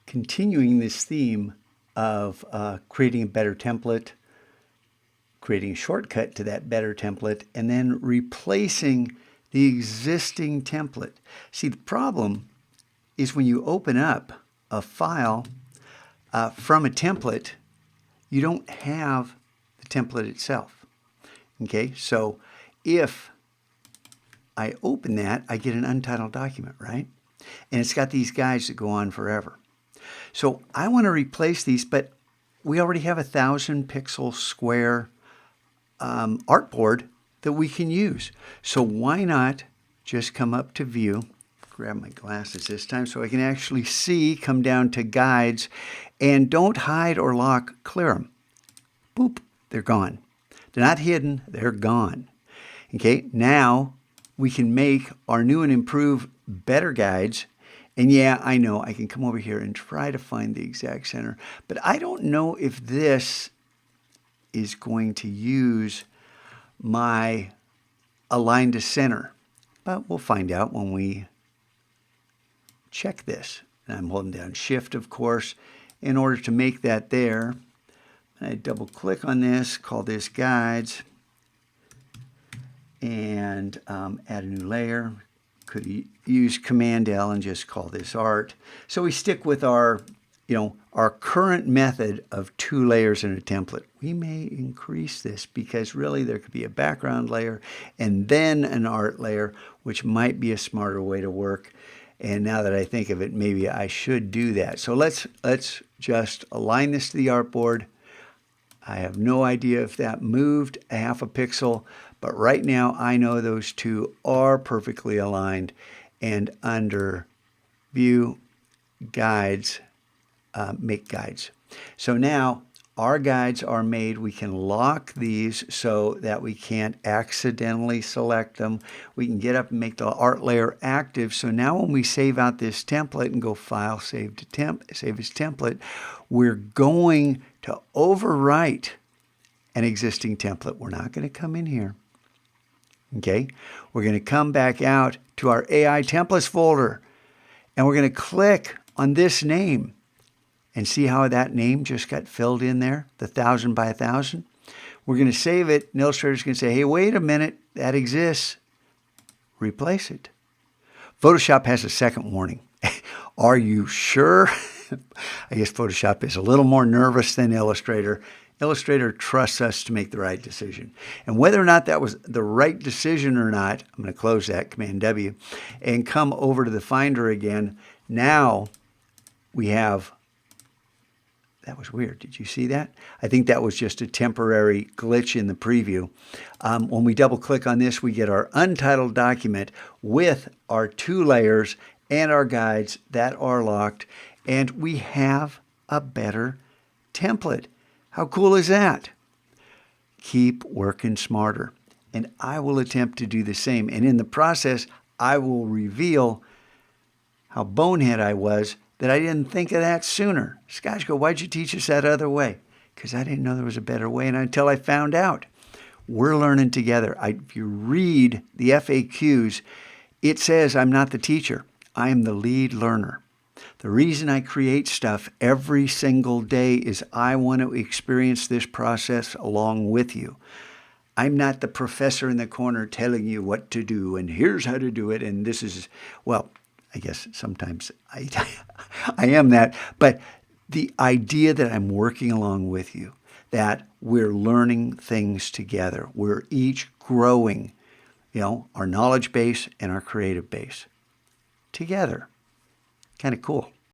continuing this theme of creating a better template, creating a shortcut to that better template, and then replacing the existing template. See, the problem is when you open up a file from a template, you don't have the template itself. Okay, so if I open that, I get an untitled document, right? And it's got these guides that go on forever. So I want to replace these, but we already have 1,000 pixel square artboard that we can use. So why not just come up to View, grab my glasses this time so I can actually see, come down to Guides, and don't hide or lock, clear them. Boop, they're gone. They're not hidden, they're gone. Okay, now we can make our new and improved better guides. And yeah, I know I can come over here and try to find the exact center, but I don't know if this is going to use my align to center, but we'll find out when we check this. And I'm holding down Shift, of course, in order to make that there. I double click on this, call this guides, and add a new layer. Could use Command L and just call this art. So we stick with our, our current method of 2 layers in a template. We may increase this because really there could be a background layer and then an art layer, which might be a smarter way to work. And now that I think of it, maybe I should do that. So let's just align this to the artboard. I have no idea if that moved a half a pixel, but right now I know those two are perfectly aligned. And under View, Guides, make guides. So now our guides are made. We can lock these so that we can't accidentally select them. We can get up and make the art layer active. So now when we save out this template and go File, Save to save as template, we're going to overwrite an existing template. We're not going to come in here. Okay, we're going to come back out to our AI templates folder, and we're going to click on this name. And see how that name just got filled in there, the 1,000 by 1,000? We're going to save it, and Illustrator's going to say, hey, wait a minute, that exists. Replace it. Photoshop has a second warning. Are you sure? I guess Photoshop is a little more nervous than Illustrator. Illustrator trusts us to make the right decision. And whether or not that was the right decision or not, I'm going to close that, Command W, and come over to the Finder again. Now we have... That was weird. Did you see that? I think that was just a temporary glitch in the preview. When we double click on this, we get our untitled document with our 2 layers and our guides that are locked. And we have a better template. How cool is that? Keep working smarter. And I will attempt to do the same. And in the process, I will reveal how bonehead I was that I didn't think of that sooner. Scotch, why'd you teach us that other way? Because I didn't know there was a better way, and until I found out. We're learning together. If you read the FAQs, it says I'm not the teacher. I am the lead learner. The reason I create stuff every single day is I want to experience this process along with you. I'm not the professor in the corner telling you what to do, and here's how to do it, and this is, well, I guess sometimes I am that, but the idea that I'm working along with you, that we're learning things together, we're each growing, our knowledge base and our creative base together. Kind of cool.